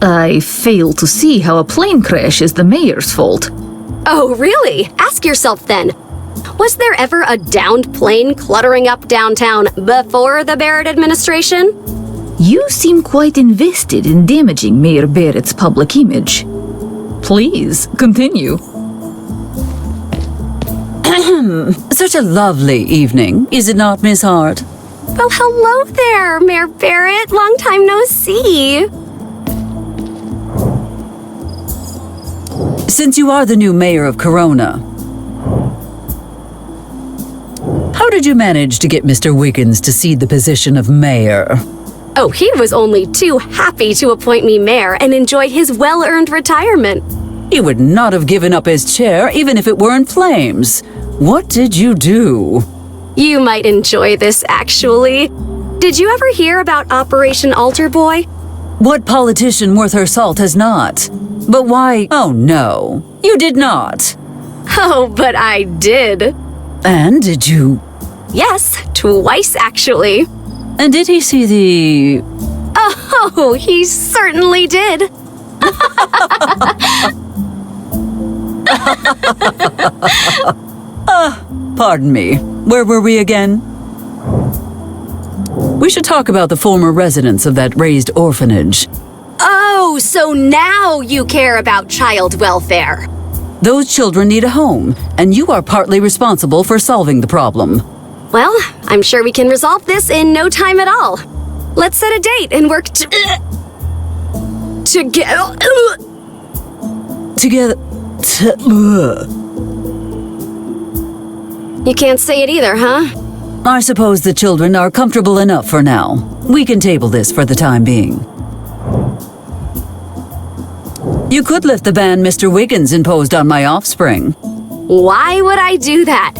I fail to see how a plane crash is the mayor's fault. Oh, really? Ask yourself then. Was there ever a downed plane cluttering up downtown before the Barrett administration? You seem quite invested in damaging Mayor Barrett's public image. Please, continue. Such a lovely evening, is it not, Miss Hart? Well, hello there, Mayor Barrett. Long time no see. Since you are the new mayor of Corona, how did you manage to get Mr. Wiggins to cede the position of mayor? Oh, he was only too happy to appoint me mayor and enjoy his well-earned retirement. He would not have given up his chair even if it were in flames. What did you do? You might enjoy this, actually. Did you ever hear about Operation Altar Boy? What politician worth her salt has not? But why? Oh no, you did not. Oh, but I did. And did you? Yes, twice, actually. And did he see the... Oh, he certainly did. Pardon me, where were we again? We should talk about the former residents of that raised orphanage. Oh, so now you care about child welfare. Those children need a home, and you are partly responsible for solving the problem. Well, I'm sure we can resolve this in no time at all. Let's set a date and work together. You can't say it either, huh? I suppose the children are comfortable enough for now. We can table this for the time being. You could lift the ban Mr. Wiggins imposed on my offspring. Why would I do that?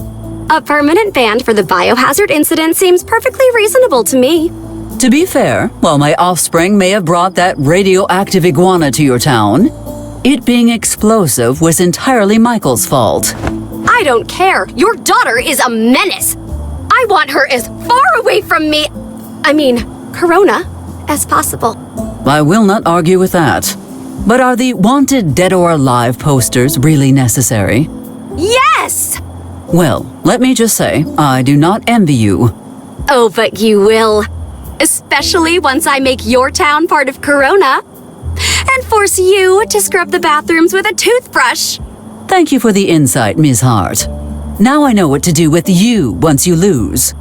A permanent ban for the biohazard incident seems perfectly reasonable to me. To be fair, while my offspring may have brought that radioactive iguana to your town, it being explosive was entirely Michael's fault. I don't care. Your daughter is a menace. I want her as far away from me, Corona, as possible. I will not argue with that. But are the wanted dead or alive posters really necessary? Yes! Well, let me just say, I do not envy you. Oh, but you will. Especially once I make your town part of Corona. And force you to scrub the bathrooms with a toothbrush. Thank you for the insight, Ms. Hart. Now I know what to do with you once you lose.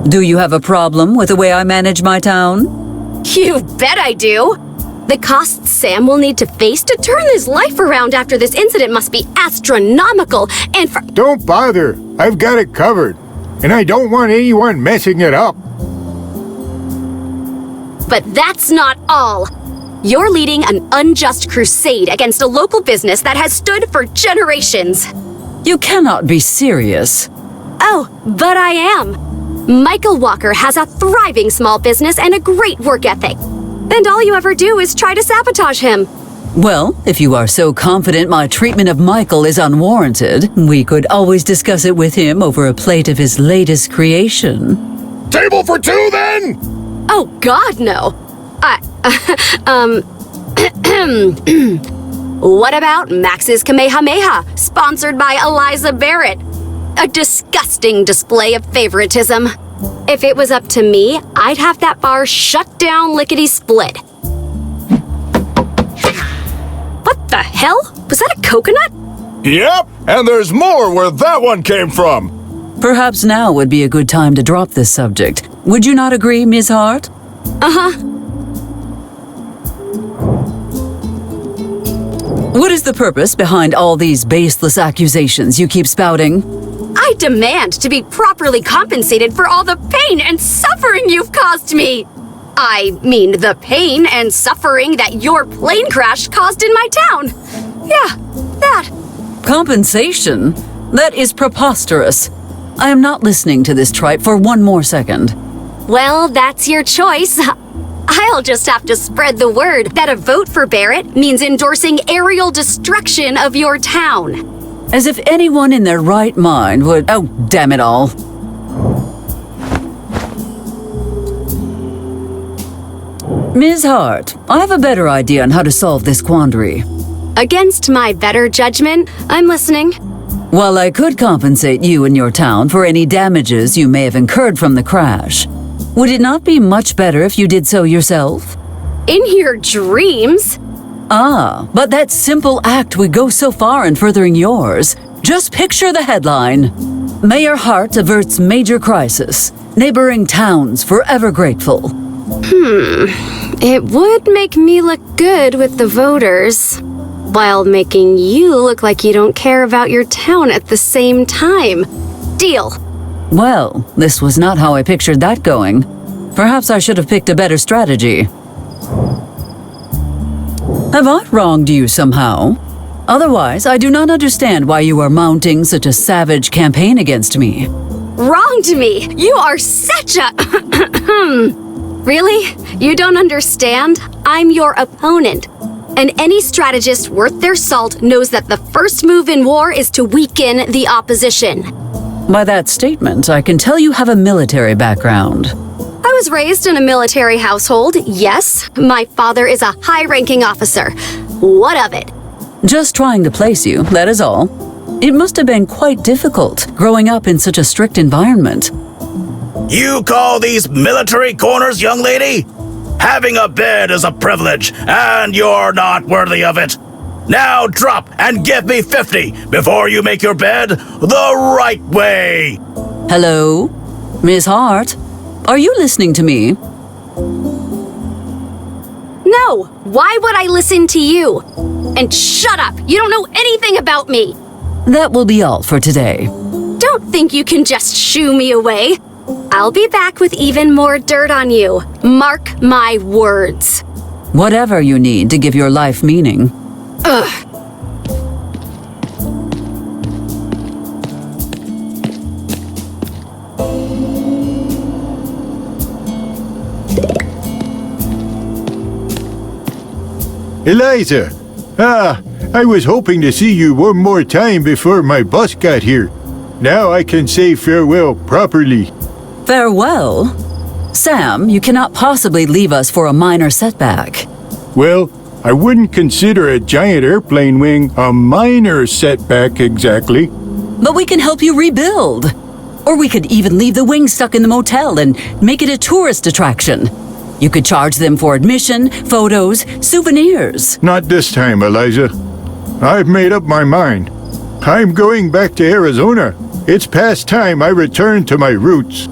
Do you have a problem with the way I manage my town? You bet I do. The costs Sam will need to face to turn his life around after this incident must be astronomical, and for— Don't bother. I've got it covered. And I don't want anyone messing it up. But that's not all. You're leading an unjust crusade against a local business that has stood for generations. You cannot be serious. Oh, but I am. Michael Walker has a thriving small business and a great work ethic. And all you ever do is try to sabotage him. Well, if you are so confident my treatment of Michael is unwarranted, we could always discuss it with him over a plate of his latest creation. Table for two, then? Oh, God, no. What about Max's Kamehameha, sponsored by Eliza Barrett? A disgusting display of favoritism. If it was up to me, I'd have that bar shut down lickety-split. What the hell? Was that a coconut? Yep, and there's more where that one came from. Perhaps now would be a good time to drop this subject. Would you not agree, Ms. Hart? Uh-huh. What is the purpose behind all these baseless accusations you keep spouting? I demand to be properly compensated for all the pain and suffering you've caused me. I mean the pain and suffering that your plane crash caused in my town. Yeah, that. Compensation? That is preposterous. I am not listening to this tripe for one more second. Well, that's your choice. I'll just have to spread the word that a vote for Barrett means endorsing aerial destruction of your town. As if anyone in their right mind would— oh, damn it all. Ms. Hart, I have a better idea on how to solve this quandary. Against my better judgment, I'm listening. While I could compensate you and your town for any damages you may have incurred from the crash, would it not be much better if you did so yourself? In your dreams? Ah, but that simple act would go so far in furthering yours. Just picture the headline. Mayor Hart averts major crisis. Neighboring towns forever grateful. It would make me look good with the voters, while making you look like you don't care about your town at the same time. Deal. Well, this was not how I pictured that going. Perhaps I should have picked a better strategy. Have I wronged you somehow? Otherwise, I do not understand why you are mounting such a savage campaign against me. Wronged me! You are such a... Really? You don't understand? I'm your opponent. And any strategist worth their salt knows that the first move in war is to weaken the opposition. By that statement, I can tell you have a military background. I was raised in a military household, yes. My father is a high-ranking officer. What of it? Just trying to place you, that is all. It must have been quite difficult growing up in such a strict environment. You call these military corners, young lady? Having a bed is a privilege, and you're not worthy of it. Now drop and give me 50 before you make your bed the right way. Hello? Miss Hart? Are you listening to me? No! Why would I listen to you? And shut up! You don't know anything about me! That will be all for today. Don't think you can just shoo me away. I'll be back with even more dirt on you. Mark my words. Whatever you need to give your life meaning. Ugh. Eliza! I was hoping to see you one more time before my bus got here. Now I can say farewell properly. Farewell? Sam, you cannot possibly leave us for a minor setback. Well, I wouldn't consider a giant airplane wing a minor setback exactly. But we can help you rebuild. Or we could even leave the wing stuck in the motel and make it a tourist attraction. You could charge them for admission, photos, souvenirs. Not this time, Eliza. I've made up my mind. I'm going back to Arizona. It's past time I return to my roots.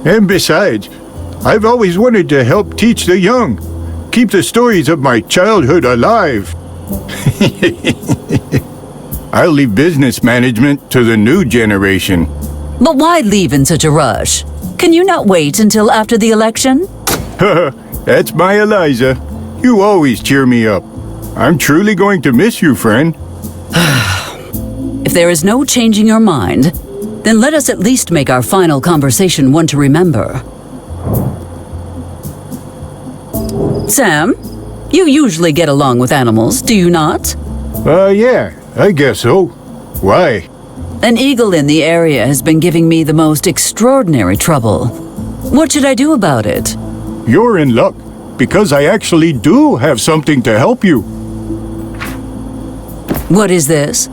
And besides, I've always wanted to help teach the young, keep the stories of my childhood alive. I'll leave business management to the new generation. But why leave in such a rush? Can you not wait until after the election? That's my Eliza. You always cheer me up. I'm truly going to miss you, friend. If there is no changing your mind, then let us at least make our final conversation one to remember. Sam, you usually get along with animals, do you not? Yeah, I guess so. Why? An eagle in the area has been giving me the most extraordinary trouble. What should I do about it? You're in luck, because I actually do have something to help you. What is this?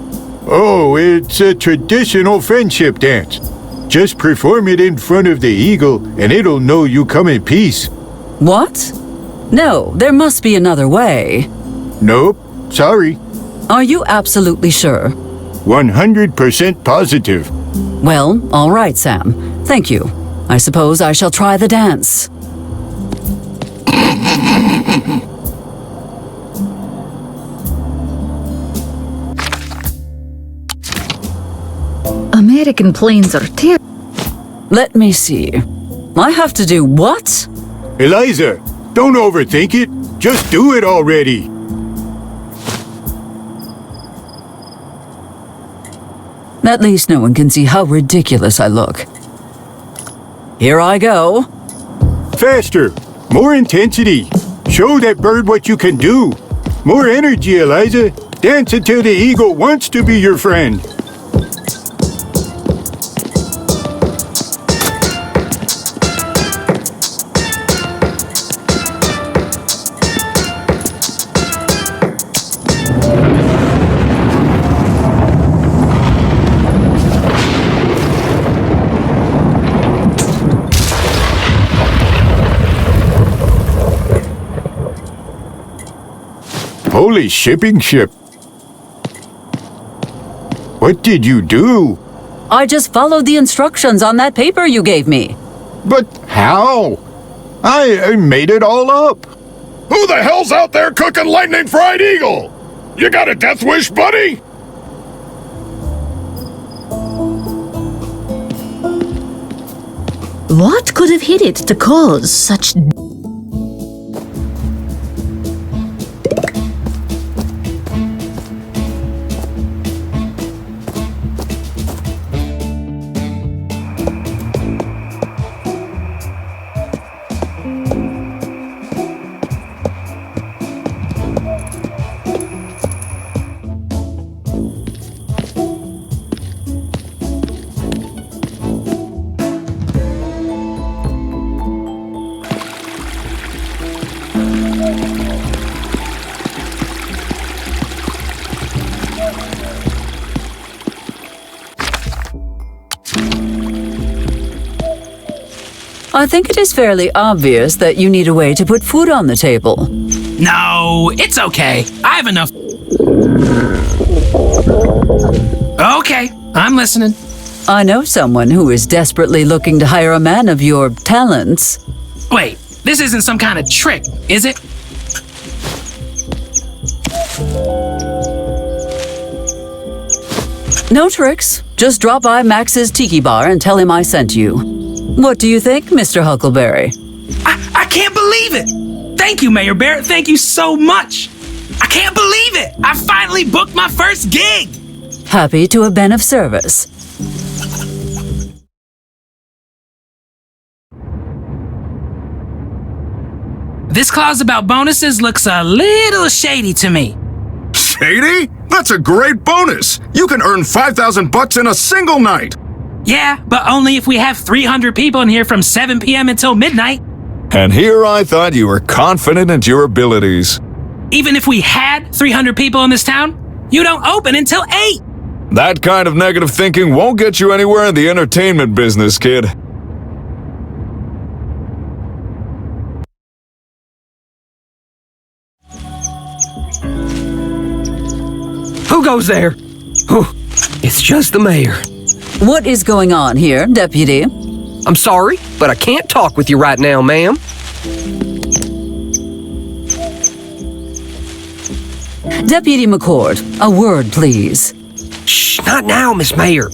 Oh, it's a traditional friendship dance. Just perform it in front of the eagle, and it'll know you come in peace. What? No, there must be another way. Nope, sorry. Are you absolutely sure? 100% positive. Well, all right, Sam. Thank you. I suppose I shall try the dance. American planes are terrible. Let me see. I have to do what? Eliza, don't overthink it. Just do it already. At least no one can see how ridiculous I look. Here I go. Faster. More intensity. Show that bird what you can do. More energy, Eliza. Dance until the eagle wants to be your friend. holy shipping ship. What did you do? I just followed the instructions on that paper you gave me. But how? I made it all up. Who the hell's out there cooking lightning fried eagle? You got a death wish, buddy? What could have hit it to cause such... I think it is fairly obvious that you need a way to put food on the table. No, it's okay. I have enough. Okay, I'm listening. I know someone who is desperately looking to hire a man of your talents. Wait, this isn't some kind of trick, is it? No tricks. Just drop by Max's Tiki Bar and tell him I sent you. What do you think, Mr. Huckleberry? I can't believe it! Thank you, Mayor Barrett. Thank you so much. I can't believe it! I finally booked my first gig! Happy to have been of service. This clause about bonuses looks a little shady to me. Shady? That's a great bonus. You can earn 5,000 bucks in a single night. Yeah, but only if we have 300 people in here from 7 p.m. until midnight. And here I thought you were confident in your abilities. Even if we had 300 people in this town, you don't open until 8. That kind of negative thinking won't get you anywhere in the entertainment business, kid. Who goes there? Whew, it's just the mayor. What is going on here, Deputy? I'm sorry, but I can't talk with you right now, ma'am. Deputy McCord, a word, please. Shh, not now, Miss Mayor.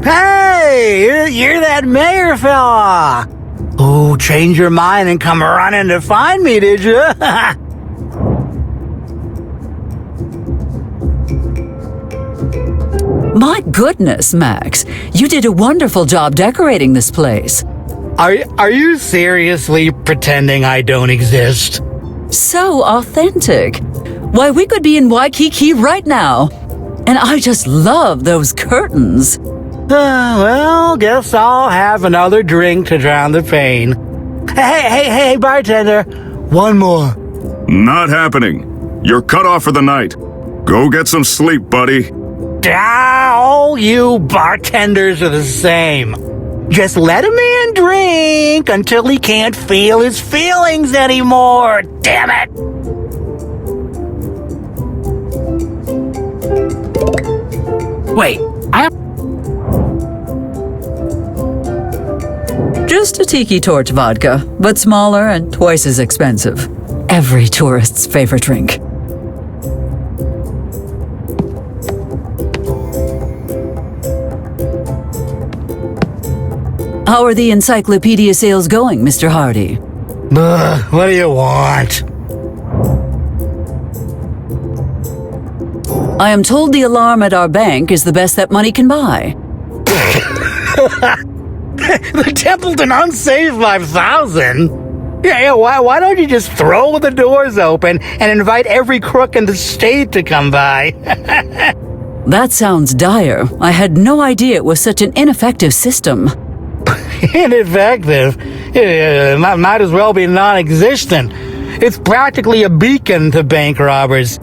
Hey, you're that mayor fella. Oh, change your mind and come running to find me, did you? My goodness, Max. You did a wonderful job decorating this place. Are you seriously pretending I don't exist? So authentic. Why, we could be in Waikiki right now. And I just love those curtains. Well, guess I'll have another drink to drown the pain. Hey, bartender. One more. Not happening. You're cut off for the night. Go get some sleep, buddy. All you bartenders are the same. Just let a man drink until he can't feel his feelings anymore. Damn it! Wait, Just a tiki torch vodka, but smaller and twice as expensive. Every tourist's favorite drink. How are the encyclopedia sales going, Mr. Hardy? What do you want? I am told the alarm at our bank is the best that money can buy. The Templeton Unsaved 5000? Yeah, why don't you just throw the doors open and invite every crook in the state to come by? That sounds dire. I had no idea it was such an ineffective system. Ineffective? Might as well be non-existent. It's practically a beacon to bank robbers.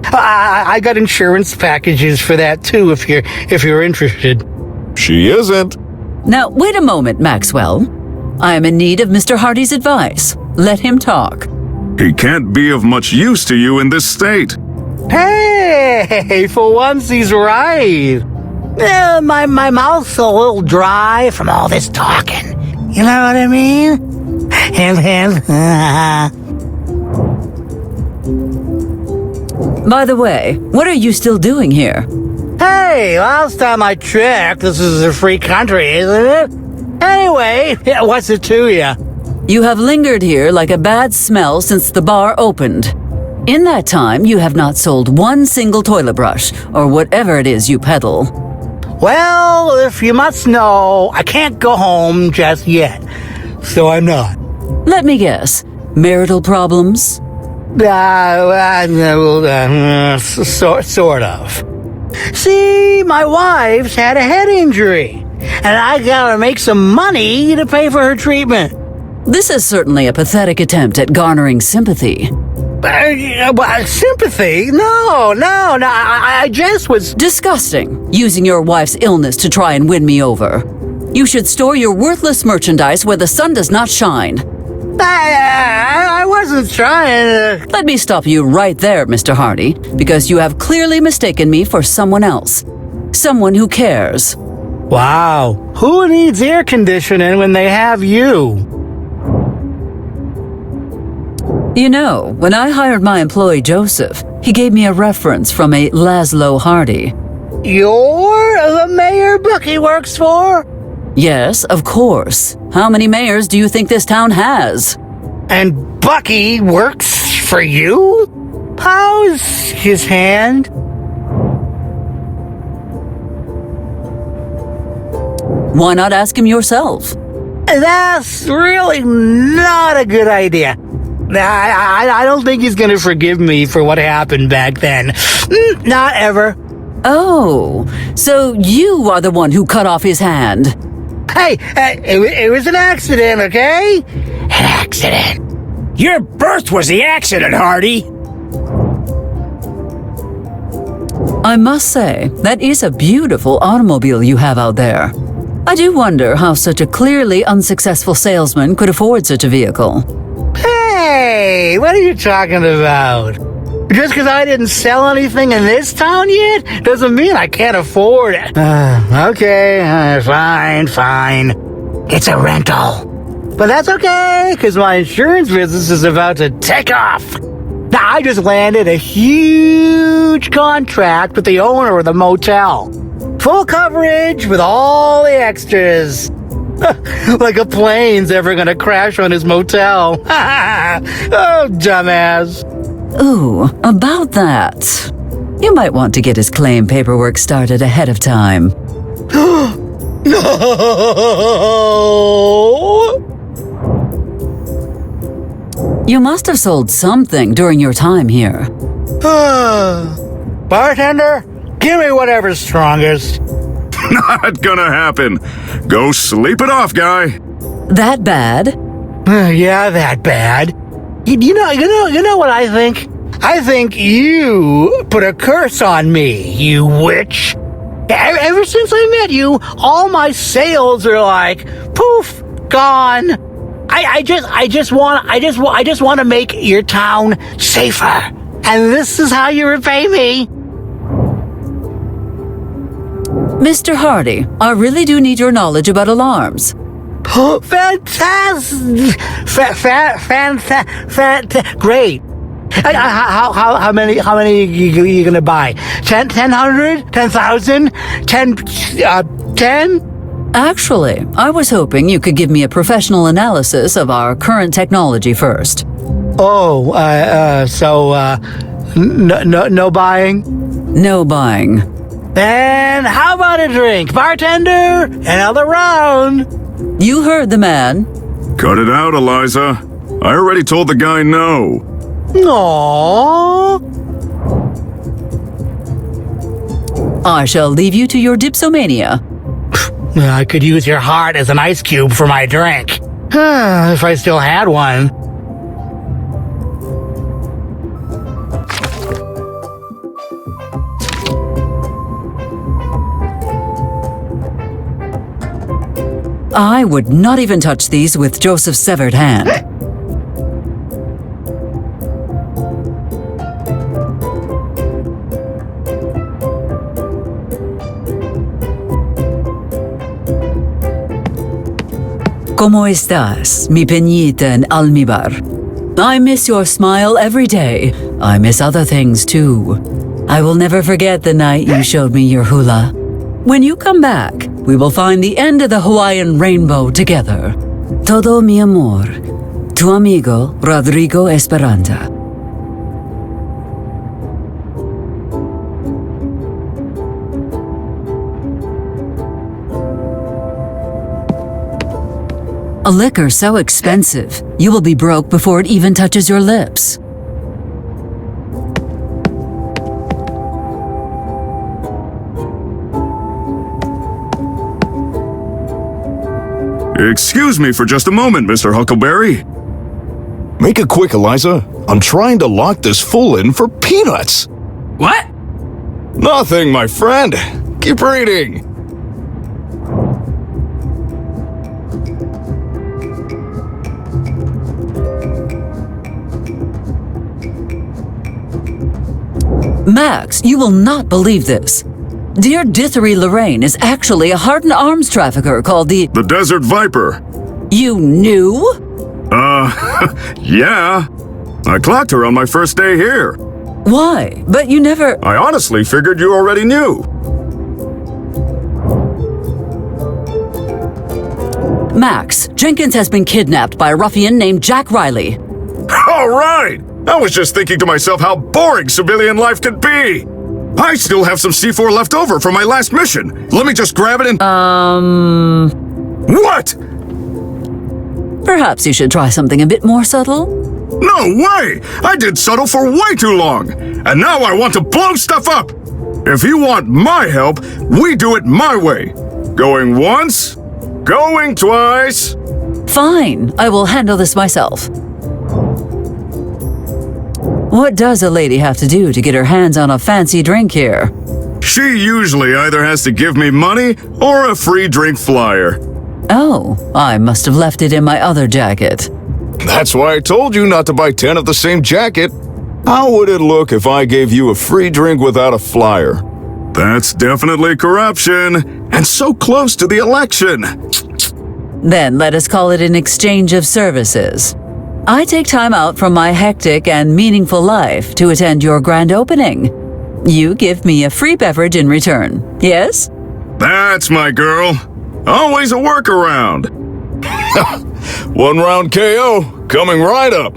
I got insurance packages for that too, if you're interested. She isn't. Now, wait a moment, Maxwell. I am in need of Mr. Hardy's advice. Let him talk. He can't be of much use to you in this state. Hey, for once he's right. My mouth's a little dry from all this talking. You know what I mean? By the way, what are you still doing here? Hey, last time I checked, this is a free country, isn't it? Anyway, what's it to you? You have lingered here like a bad smell since the bar opened. In that time, you have not sold one single toilet brush, or whatever it is you peddle. Well, if you must know, I can't go home just yet. So I'm not. Let me guess. Marital problems? Sort of. See, my wife's had a head injury, and I gotta make some money to pay for her treatment. This is certainly a pathetic attempt at garnering sympathy. Sympathy? No, I just was... Disgusting, using your wife's illness to try and win me over. You should store your worthless merchandise where the sun does not shine. I wasn't trying to... Let me stop you right there, Mr. Hardy, because you have clearly mistaken me for someone else. Someone who cares. Wow, who needs air conditioning when they have you? You know, when I hired my employee Joseph, he gave me a reference from a Laszlo Hardy. You're the mayor Bucky works for? Yes, of course. How many mayors do you think this town has? And Bucky works for you? How's his hand? Why not ask him yourself? That's really not a good idea. I don't think he's gonna forgive me for what happened back then. Not ever. Oh, so you are the one who cut off his hand. Hey, it was an accident, okay? An accident. Your birth was the accident, Hardy. I must say, that is a beautiful automobile you have out there. I do wonder how such a clearly unsuccessful salesman could afford such a vehicle. Hey, what are you talking about? Just because I didn't sell anything in this town yet doesn't mean I can't afford it. Okay, fine. It's a rental. But that's okay, because my insurance business is about to take off. Now, I just landed a huge contract with the owner of the motel. Full coverage with all the extras. Like a plane's ever gonna crash on his motel. Oh, dumbass. Ooh, about that. You might want to get his claim paperwork started ahead of time. No! You must have sold something during your time here. Bartender, give me whatever's strongest. Not gonna happen. Go sleep it off, guy. That bad? Yeah, that bad. You know what I think? I think you put a curse on me, you witch. Ever since I met you, all my sales are like poof, gone. I just want to make your town safer, and this is how you repay me. Mr. Hardy, I really do need your knowledge about alarms. Fantastic! Great. How many are you gonna buy? 10,000? 10? Actually, I was hoping you could give me a professional analysis of our current technology first. No buying? No buying. Then how about a drink? Bartender, another round. You heard the man. Cut it out, Eliza. I already told the guy no. Aww. I shall leave you to your dipsomania. I could use your heart as an ice cube for my drink. If I still had one. I would not even touch these with Joseph's severed hand. ¿Cómo estás, mi peñita en almíbar? I miss your smile every day. I miss other things too. I will never forget the night you showed me your hula. When you come back, we will find the end of the Hawaiian rainbow together. Todo mi amor, tu amigo Rodrigo Esperanza. A liquor so expensive, you will be broke before it even touches your lips. Excuse me for just a moment, Mr. Huckleberry. Make it quick, Eliza. I'm trying to lock this fool in for peanuts. What? Nothing, my friend. Keep reading. Max, you will not believe this. Dear Dithery Lorraine is actually a heart and arms trafficker called the Desert Viper. You knew? Yeah. I clocked her on my first day here. Why? But you never... I honestly figured you already knew. Max, Jenkins has been kidnapped by a ruffian named Jack Riley. All right! I was just thinking to myself how boring civilian life could be. I still have some C4 left over from my last mission. Let me just grab it and... What? Perhaps you should try something a bit more subtle? No way! I did subtle for way too long. And now I want to blow stuff up. If you want my help, we do it my way. Going once, going twice. Fine, I will handle this myself. What does a lady have to do to get her hands on a fancy drink here? She usually either has to give me money or a free drink flyer. Oh, I must have left it in my other jacket. That's why I told you not to buy 10 of the same jacket. How would it look if I gave you a free drink without a flyer? That's definitely corruption, and so close to the election. Then let us call it an exchange of services. I take time out from my hectic and meaningful life to attend your grand opening. You give me a free beverage in return, yes? That's my girl. Always a workaround. 1 round KO, coming right up.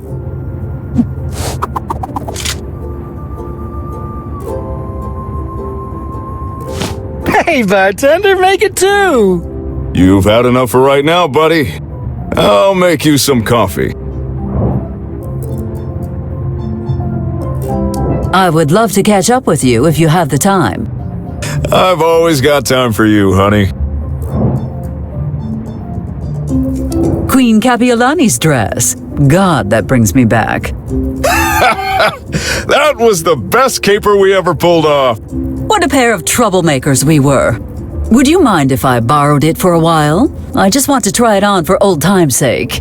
Hey, bartender, make it 2. You've had enough for right now, buddy. I'll make you some coffee. I would love to catch up with you if you have the time. I've always got time for you, honey. Queen Capiolani's dress. God, that brings me back. That was the best caper we ever pulled off. What a pair of troublemakers we were. Would you mind if I borrowed it for a while? I just want to try it on for old time's sake.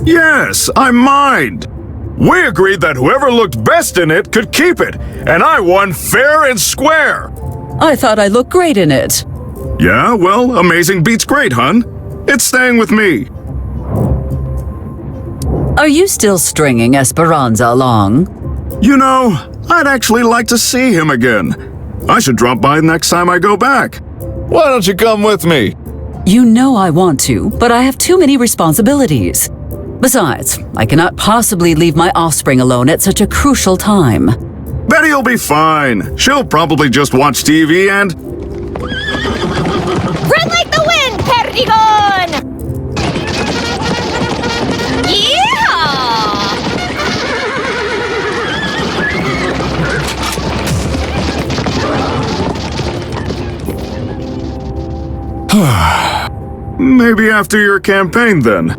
Yes, I mind. We agreed that whoever looked best in it could keep it, and I won fair and square. I thought I looked great in it. Yeah, well, amazing beats great, hun. It's staying with me. Are you still stringing Esperanza along? You know, I'd actually like to see him again. I should drop by next time I go back. Why don't you come with me? You know I want to, but I have too many responsibilities. Besides, I cannot possibly leave my offspring alone at such a crucial time. Betty'll be fine. She'll probably just watch TV and... Run like the wind, Perdigon! Yeehaw! Maybe after your campaign, then.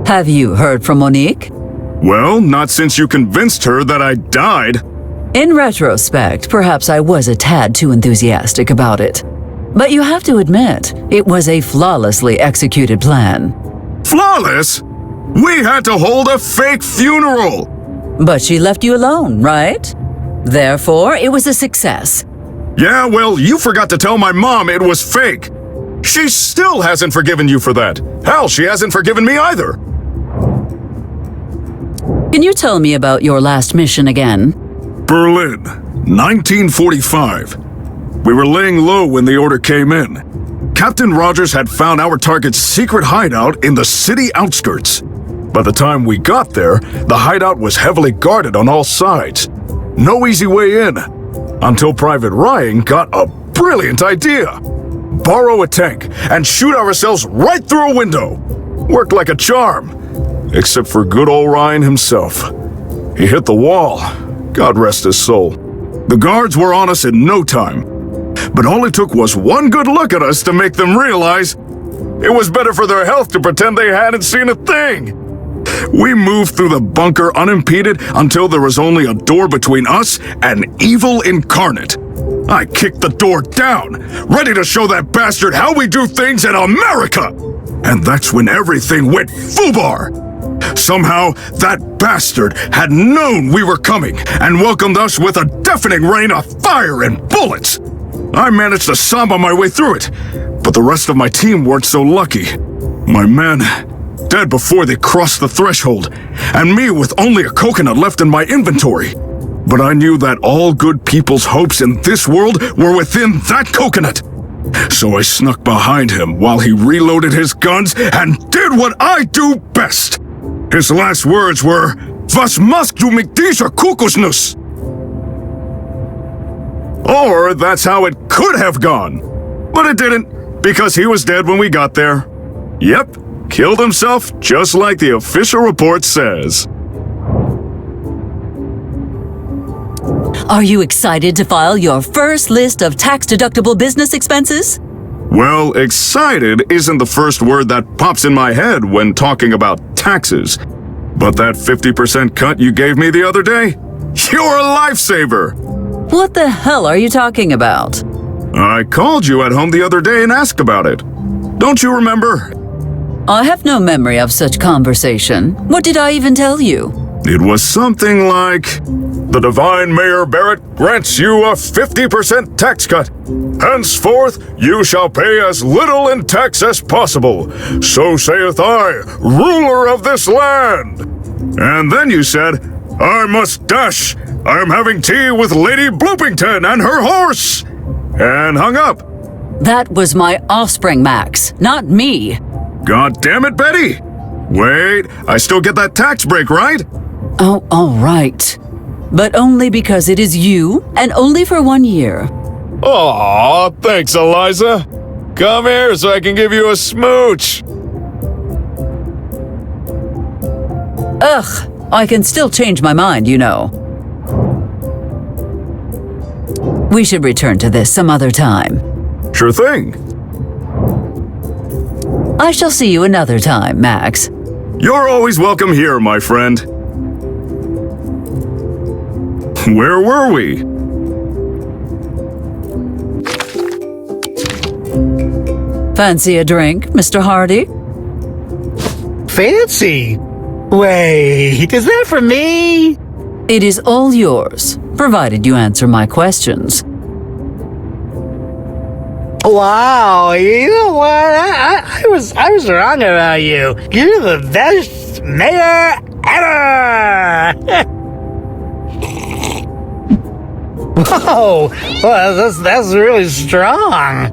Have you heard from Monique? Well, not since you convinced her that I died. In retrospect, perhaps I was a tad too enthusiastic about it. But you have to admit, it was a flawlessly executed plan. Flawless? We had to hold a fake funeral! But she left you alone, right? Therefore, it was a success. Yeah, well, you forgot to tell my mom it was fake. She still hasn't forgiven you for that. Hell, she hasn't forgiven me either. Can you tell me about your last mission again? Berlin, 1945. We were laying low when the order came in. Captain Rogers had found our target's secret hideout in the city outskirts. By the time we got there, the hideout was heavily guarded on all sides. No easy way in. Until Private Ryan got a brilliant idea. Borrow a tank and shoot ourselves right through a window. Worked like a charm. Except for good old Ryan himself. He hit the wall. God rest his soul. The guards were on us in no time. But all it took was one good look at us to make them realize it was better for their health to pretend they hadn't seen a thing. We moved through the bunker unimpeded until there was only a door between us and evil incarnate. I kicked the door down, ready to show that bastard how we do things in America. And that's when everything went foobar. Somehow, that bastard had known we were coming and welcomed us with a deafening rain of fire and bullets. I managed to samba my way through it, but the rest of my team weren't so lucky. My men, dead before they crossed the threshold, and me with only a coconut left in my inventory. But I knew that all good people's hopes in this world were within that coconut. So I snuck behind him while he reloaded his guns and did what I do best. His last words were, "Was machst du mit dieser Kokosnuss?" Or that's how it could have gone. But it didn't, because he was dead when we got there. Yep, killed himself just like the official report says. Are you excited to file your first list of tax-deductible business expenses? Well, excited isn't the first word that pops in my head when talking about taxes. But that 50% cut you gave me the other day? You're a lifesaver! What the hell are you talking about? I called you at home the other day and asked about it. Don't you remember? I have no memory of such conversation. What did I even tell you? It was something like, "The divine Mayor Barrett grants you a 50% tax cut. Henceforth, you shall pay as little in tax as possible. So saith I, ruler of this land." And then you said, "I must dash. I'm having tea with Lady Bloopington and her horse." And hung up. That was my offspring, Max, not me. God damn it, Betty! Wait, I still get that tax break, right? Oh, all right. But only because it is you, and only for 1 year. Aw, thanks, Eliza. Come here so I can give you a smooch. Ugh, I can still change my mind, you know. We should return to this some other time. Sure thing. I shall see you another time, Max. You're always welcome here, my friend. Where were we? Fancy a drink, Mr. Hardy? Fancy? Wait, is that for me? It is all yours, provided you answer my questions. Wow, you know what? I was wrong about you. You're the best mayor ever. Whoa, well, that's really strong.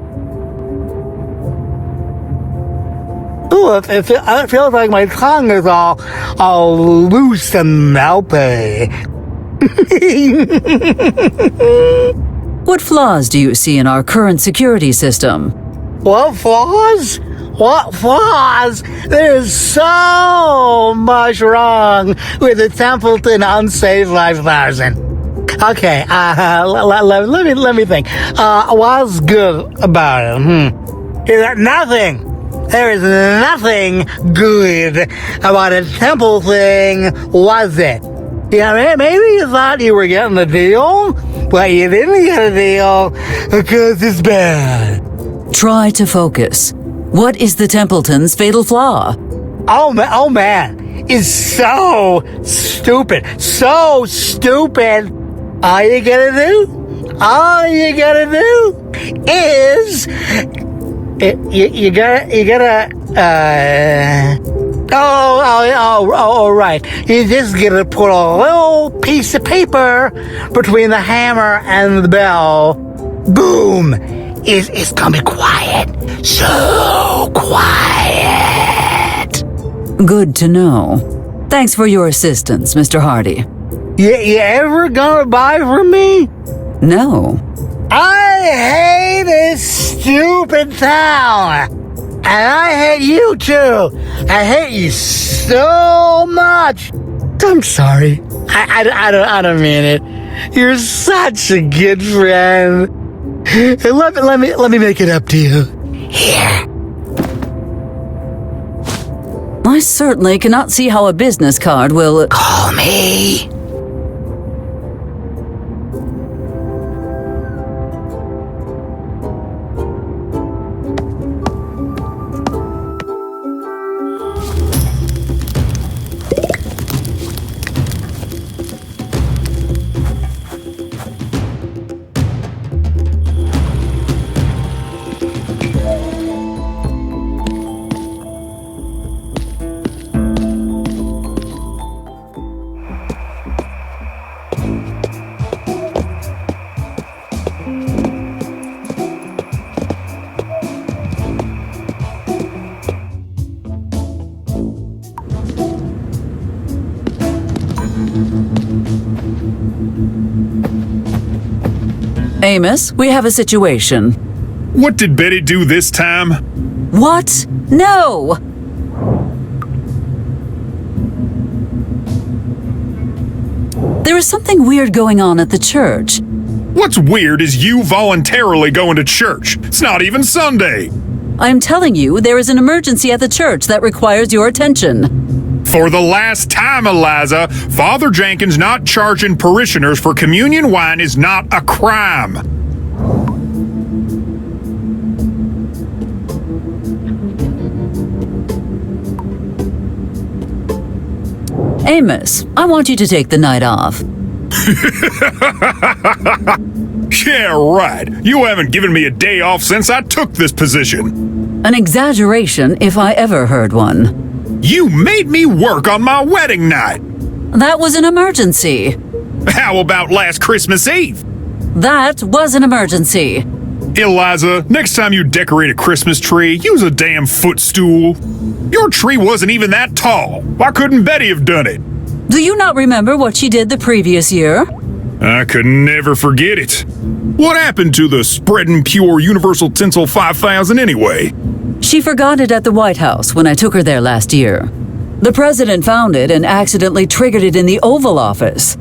Ooh, it feels like my tongue is all loose and melty. What flaws do you see in our current security system? What flaws? What flaws? There's so much wrong with the Templeton Unsafe 5000. Okay, let me think. What's good about it? Is that nothing? There is nothing good about a temple thing, was it? Yeah, maybe you thought you were getting a deal, but you didn't get a deal because it's bad. Try to focus. What is the Templeton's fatal flaw? Oh man, it's so stupid. So stupid. All you gotta do is you gotta right. You just gotta put a little piece of paper between the hammer and the bell. Boom. It's gonna be quiet. So quiet. Good to know. Thanks for your assistance, Mr. Hardy. You ever gonna buy from me? No. I hate this stupid town. And I hate you too. I hate you so much. I'm sorry. I don't mean it. You're such a good friend. Let me make it up to you. Here. I certainly cannot see how a business card will... Call me. Amos, we have a situation. What did Betty do this time? What? No! There is something weird going on at the church. What's weird is you voluntarily going to church. It's not even Sunday. I am telling you, there is an emergency at the church that requires your attention. For the last time, Eliza, Father Jenkins not charging parishioners for communion wine is not a crime. Amos, I want you to take the night off. Yeah, right. You haven't given me a day off since I took this position. An exaggeration if I ever heard one. You made me work on my wedding night. That was an emergency. How about last Christmas Eve? That was an emergency. Eliza, next time you decorate a Christmas tree, use a damn footstool. Your tree wasn't even that tall. Why couldn't Betty have done it? Do you not remember what she did the previous year? I could never forget it. What happened to the Spreadin' Pure Universal Tinsel 5000 anyway? She forgot it at the White House when I took her there last year. The president found it and accidentally triggered it in the Oval Office.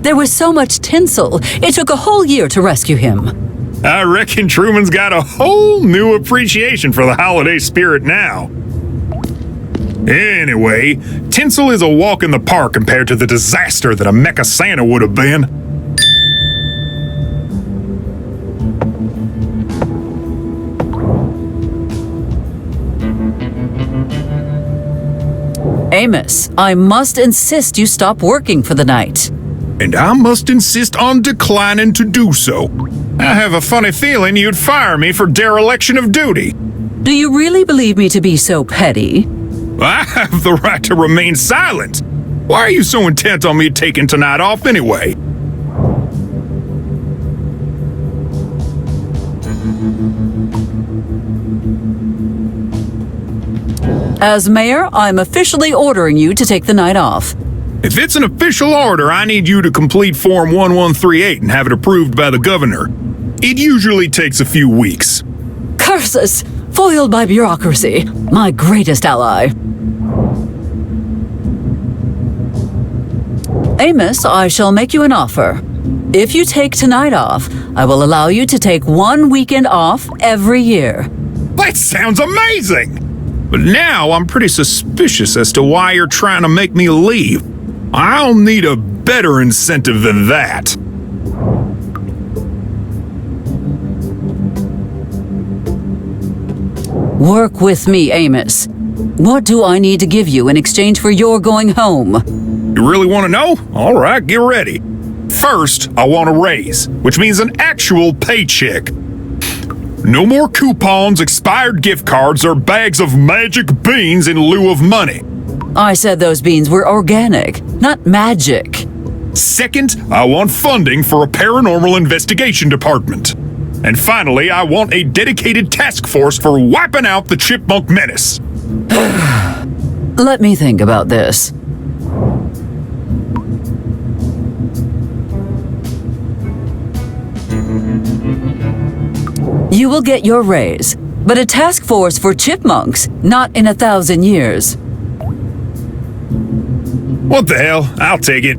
There was so much tinsel, it took a whole year to rescue him. I reckon Truman's got a whole new appreciation for the holiday spirit now. Anyway, tinsel is a walk in the park compared to the disaster that a Mecha Santa would have been. Amos, I must insist you stop working for the night. And I must insist on declining to do so. I have a funny feeling you'd fire me for dereliction of duty. Do you really believe me to be so petty? I have the right to remain silent. Why are you so intent on me taking tonight off anyway? As mayor, I'm officially ordering you to take the night off. If it's an official order, I need you to complete Form 1138 and have it approved by the governor. It usually takes a few weeks. Curses! Foiled by bureaucracy, my greatest ally. Amos, I shall make you an offer. If you take tonight off, I will allow you to take 1 weekend off every year. That sounds amazing! But now I'm pretty suspicious as to why you're trying to make me leave. I'll need a better incentive than that. Work with me, Amos. What do I need to give you in exchange for your going home? You really want to know? All right, get ready. First, I want a raise, which means an actual paycheck. No more coupons, expired gift cards, or bags of magic beans in lieu of money. I said those beans were organic, not magic. Second, I want funding for a paranormal investigation department. And finally, I want a dedicated task force for wiping out the chipmunk menace. Let me think about this. You will get your raise, but a task force for chipmunks, not in 1,000 years. What the hell? I'll take it.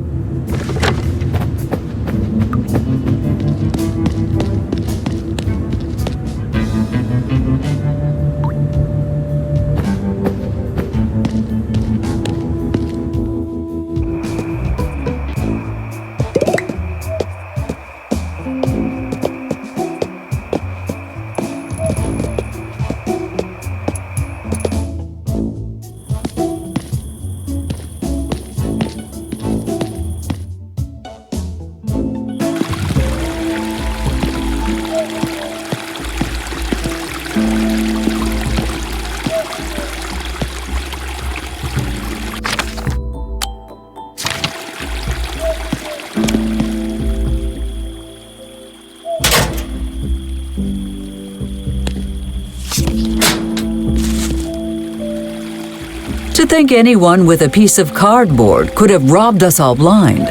To think anyone with a piece of cardboard could have robbed us all blind.